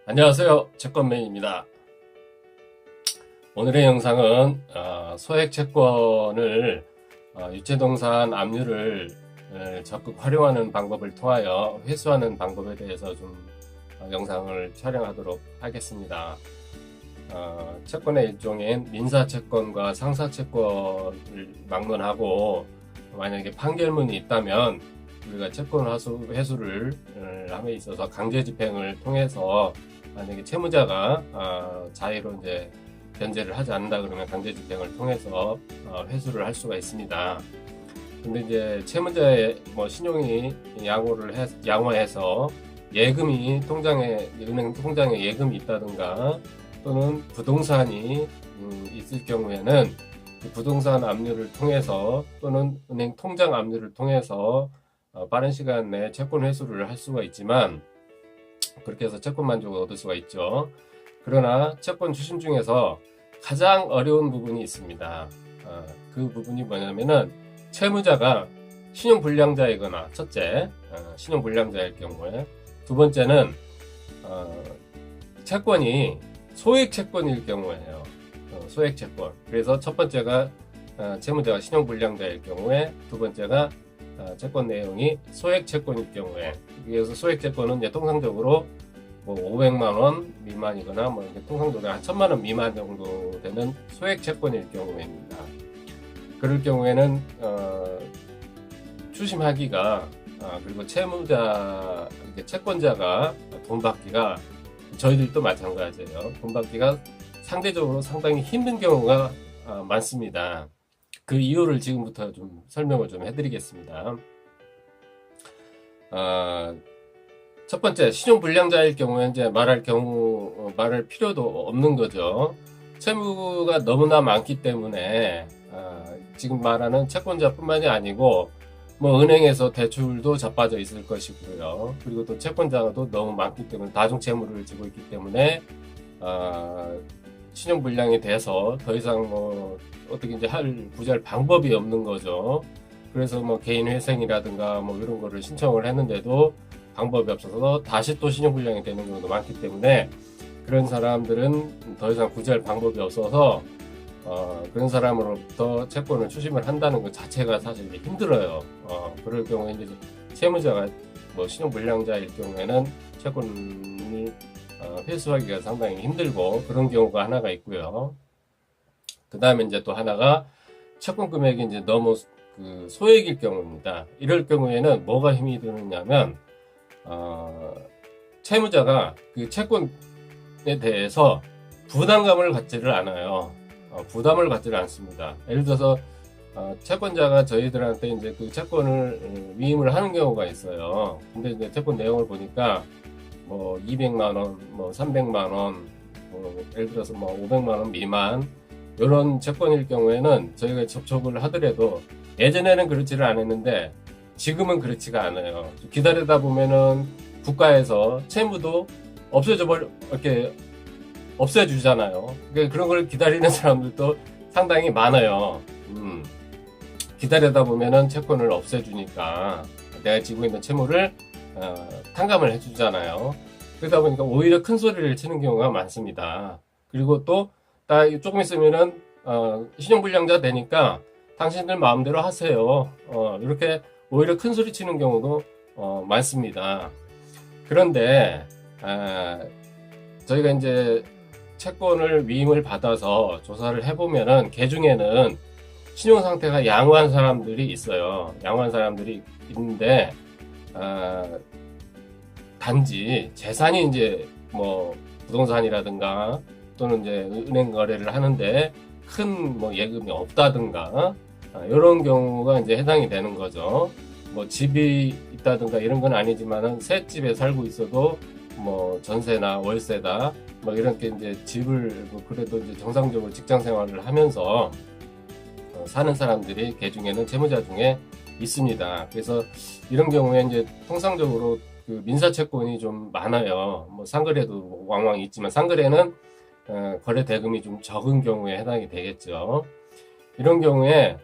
안녕하세요. 채권맨입니다. 오늘의 영상은 소액 채권을 유체동산 압류를 적극 활용하는 방법을 통하여 회수하는 방법에 대해서 좀 영상을 촬영하도록 하겠습니다. 채권의 일종인 민사채권과 상사채권을 막론하고 만약에 판결문이 있다면 우리가 채권 회수를 함에 있어서 강제집행을 통해서 만약에 채무자가 자의로 이제 변제를 하지 않는다 그러면 강제집행을 통해서 회수를 할 수가 있습니다. 근데 이제 채무자의 신용이 양호해서 예금이 은행 통장에 예금이 있다든가 또는 부동산이 있을 경우에는 그 부동산 압류를 통해서 또는 은행 통장 압류를 통해서 빠른 시간 내에 채권 회수를 할 수가 있지만 그렇게 해서 채권 만족을 얻을 수가 있죠. 그러나 채권 추심 중에서 가장 어려운 부분이 있습니다. 그 부분이 뭐냐면은 채무자가 신용불량자이거나 첫째, 신용불량자일 경우에 두 번째는 채권이 소액채권일 경우에요. 소액채권. 그래서 첫 번째가 채무자가 신용불량자일 경우에 두 번째가 채권 내용이 소액채권일 경우에, 그래서 소액채권은 이제 통상적으로 500만원 미만이거나 통상적으로 한 1000만원 미만 정도 되는 소액채권일 경우입니다. 그럴 경우에는 추심하기가 그리고 채권자가 돈 받기가, 저희들도 마찬가지예요. 돈 받기가 상대적으로 상당히 힘든 경우가 많습니다. 그 이유를 지금부터 좀 설명을 좀 해드리겠습니다. 첫 번째, 신용불량자일 경우에 이제 말할 필요도 없는 거죠. 채무가 너무나 많기 때문에 지금 말하는 채권자뿐만이 아니고 은행에서 대출도 자빠져 있을 것이고요. 그리고 또 채권자도 너무 많기 때문에 다중채무를 지고 있기 때문에 신용불량이 돼서 더 이상 어떻게 이제 구제할 방법이 없는 거죠. 그래서 개인회생이라든가 이런 거를 신청을 했는데도 방법이 없어서 다시 또 신용불량이 되는 경우도 많기 때문에 그런 사람들은 더 이상 구제할 방법이 없어서 그런 사람으로부터 채권을 추심을 한다는 것 자체가 사실 힘들어요. 그럴 경우에 이제 채무자가 신용불량자일 경우에는 채권을 회수하기가 상당히 힘들고 그런 경우가 하나가 있고요. 그 다음에 이제 또 하나가 채권 금액이 이제 너무 소액일 경우입니다. 이럴 경우에는 뭐가 힘이 드느냐면 채무자가 그 채권에 대해서 부담감을 갖지를 않아요. 부담을 갖지를 않습니다. 예를 들어서 채권자가 저희들한테 이제 그 채권을 위임을 하는 경우가 있어요. 근데 이제 채권 내용을 보니까 200만원, 300만원, 예를 들어서 500만원 미만 이런 채권일 경우에는 저희가 접촉을 하더라도 예전에는 그렇지를 않았는데 지금은 그렇지가 않아요. 기다리다 보면은 국가에서 채무도 이렇게 없애주잖아요. 그러니까 그런 걸 기다리는 사람들도 상당히 많아요. 기다리다 보면은 채권을 없애주니까 내가 지고 있는 채무를 탕감을 해주잖아요. 그러다 보니까 오히려 큰 소리를 치는 경우가 많습니다. 그리고 또 조금 있으면은 신용불량자 되니까 당신들 마음대로 하세요. 이렇게 오히려 큰 소리 치는 경우도 많습니다. 그런데 저희가 이제 채권을 위임을 받아서 조사를 해보면은 그 중에는 신용 상태가 양호한 사람들이 있어요. 양호한 사람들이 있는데 단지 재산이 이제 부동산이라든가 또는 이제 은행 거래를 하는데 큰 예금이 없다든가 이런 경우가 이제 해당이 되는 거죠. 집이 있다든가 이런 건 아니지만은 새 집에 살고 있어도 전세나 월세다 이렇게 이제 집을 그래도 이제 정상적으로 직장 생활을 하면서 사는 사람들이 그 중에는 채무자 중에 있습니다. 그래서 이런 경우에 이제 통상적으로 그 민사채권이 좀 많아요. 상거래도 왕왕 있지만 상거래는 거래 대금이 좀 적은 경우에 해당이 되겠죠. 이런 경우에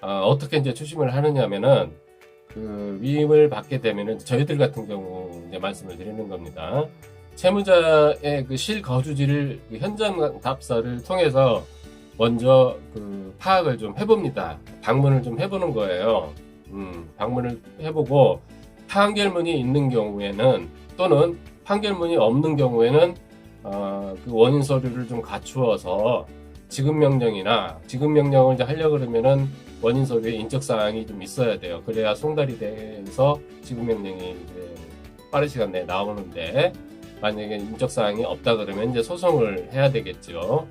어떻게 이제 추심을 하느냐면은 그 위임을 받게 되면은 저희들 같은 경우 이제 말씀을 드리는 겁니다. 채무자의 그 실거주지를 그 현장 답사를 통해서 먼저 그 파악을 좀 해봅니다. 방문을 좀 해보는 거예요. 방문을 해보고 판결문이 있는 경우에는 또는 판결문이 없는 경우에는 그 원인 서류를 좀 갖추어서 지급명령을 이제 하려고 그러면은 원인 서류에 인적 사항이 좀 있어야 돼요. 그래야 송달이 돼서 지급명령이 이제 빠른 시간 내에 나오는데, 만약에 인적 사항이 없다 그러면 이제 소송을 해야 되겠죠.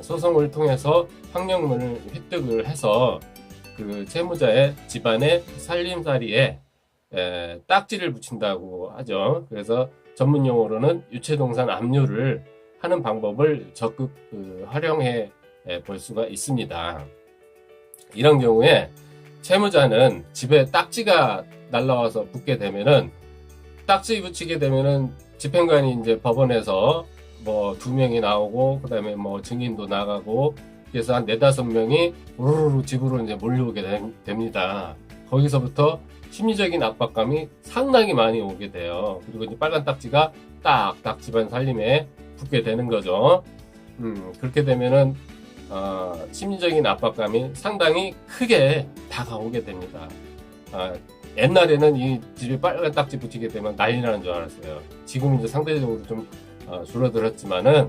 소송을 통해서 판결문을 획득을 해서 그 채무자의 집안의 살림살이에 딱지를 붙인다고 하죠. 그래서 전문 용어로는 유체동산 압류를 하는 방법을 적극 활용해 볼 수가 있습니다. 이런 경우에 채무자는 집에 딱지가 날라와서 붙게 되면은, 딱지 붙이게 되면은 집행관이 이제 법원에서 뭐 2명이 나오고 그다음에 뭐 증인도 나가고, 그래서 한 4-5명이 우르르 집으로 이제 몰려오게 됩니다. 거기서부터 심리적인 압박감이 상당히 많이 오게 돼요. 그리고 이제 빨간 딱지가 딱딱 집안 살림에 붙게 되는 거죠. 그렇게 되면은 심리적인 압박감이 상당히 크게 다가오게 됩니다. 옛날에는 이 집에 빨간 딱지 붙이게 되면 난리 나는 줄 알았어요. 지금 이제 상대적으로 좀 줄어들었지만은,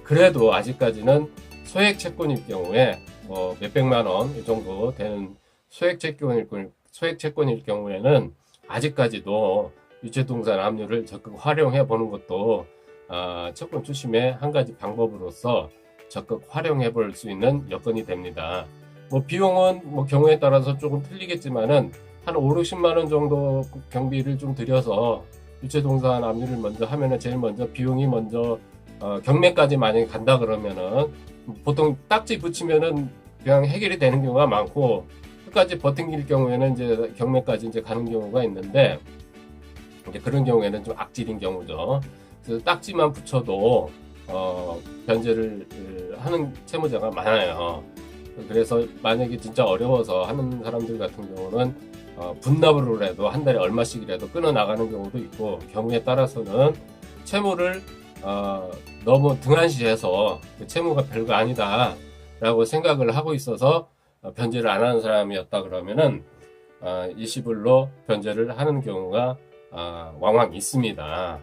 그래도 아직까지는 소액 채권일 경우에 몇백만 원 정도 되는 소액 채권일 경우에는 아직까지도 유체동산 압류를 적극 활용해 보는 것도 채권 추심의 한 가지 방법으로서 적극 활용해 볼 수 있는 여건이 됩니다. 뭐 비용은 뭐 경우에 따라서 조금 틀리겠지만은 한 5-60만 원 정도 경비를 좀 들여서 유체동산 압류를 먼저 하면은, 제일 먼저 비용이 먼저 경매까지 만약에 간다 그러면은 보통 딱지 붙이면은 그냥 해결이 되는 경우가 많고, 끝까지 버팅길 경우에는 이제 경매까지 이제 가는 경우가 있는데, 이제 그런 경우에는 좀 악질인 경우죠. 그래서 딱지만 붙여도 변제를 하는 채무자가 많아요. 그래서 만약에 진짜 어려워서 하는 사람들 같은 경우는 분납으로라도 한 달에 얼마씩이라도 끊어 나가는 경우도 있고, 경우에 따라서는 채무를 너무 등한시해서 그 채무가 별거 아니다 라고 생각을 하고 있어서 변제를 안 하는 사람이었다 그러면은 일시불로 변제를 하는 경우가 왕왕 있습니다.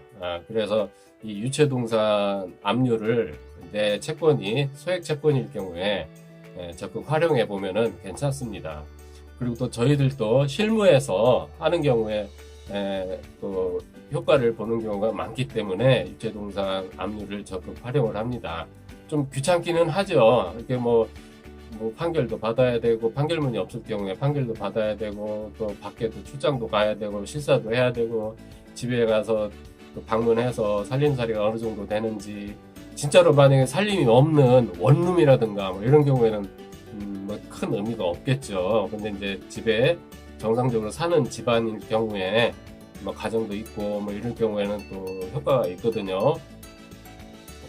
그래서 이 유체동산 압류를 내 채권이 소액 채권일 경우에 적극 활용해 보면은 괜찮습니다. 그리고 또 저희들도 실무에서 하는 경우에 또 효과를 보는 경우가 많기 때문에 유체동산 압류를 적극 활용을 합니다. 좀 귀찮기는 하죠. 이렇게 뭐 판결도 받아야 되고, 판결문이 없을 경우에 판결도 받아야 되고, 또 밖에도 출장도 가야 되고, 실사도 해야 되고, 집에 가서 또 방문해서 살림살이가 어느 정도 되는지, 진짜로 만약에 살림이 없는 원룸이라든가 뭐 이런 경우에는 뭐 큰 의미가 없겠죠. 근데 이제 집에 정상적으로 사는 집안일 경우에 뭐 가정도 있고 뭐 이런 경우에는 또 효과가 있거든요.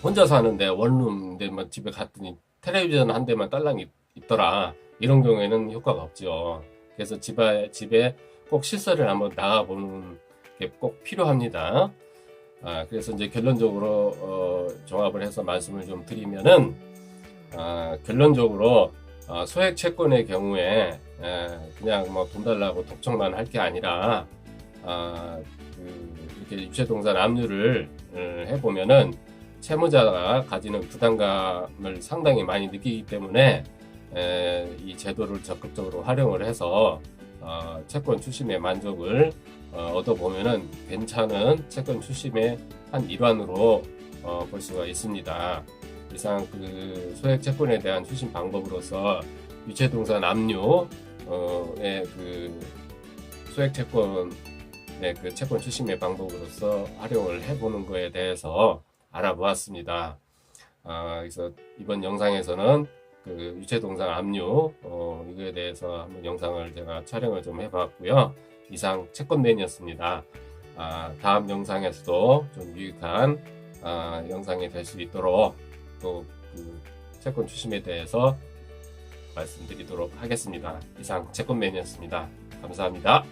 혼자 사는데 원룸인데 뭐 집에 갔더니 텔레비전 한 대만 딸랑 있더라, 이런 경우에는 효과가 없죠. 그래서 집에 꼭 실사를 한번 나가보는 게 꼭 필요합니다. 그래서 이제 결론적으로 종합을 해서 말씀을 좀 드리면은, 결론적으로 소액 채권의 경우에 그냥 뭐 돈 달라고 독촉만 할 게 아니라 이렇게 유체동산 압류를 해보면은 채무자가 가지는 부담감을 상당히 많이 느끼기 때문에 이 제도를 적극적으로 활용을 해서 채권 추심의 만족을 얻어보면은 괜찮은 채권 추심의 한 일환으로 볼 수가 있습니다. 이상 그 소액 채권에 대한 추심 방법으로서 유체동산 압류의 그 소액 채권의 그 채권 추심의 방법으로서 활용을 해보는 거에 대해서 알아보았습니다. 그래서 이번 영상에서는 그 유체동산 압류 이거에 대해서 한번 영상을 제가 촬영을 좀 해봤고요. 이상 채권맨이었습니다. 다음 영상에서도 좀 유익한 영상이 될 수 있도록 또 그 채권 추심에 대해서 말씀드리도록 하겠습니다. 이상 채권맨이었습니다. 감사합니다.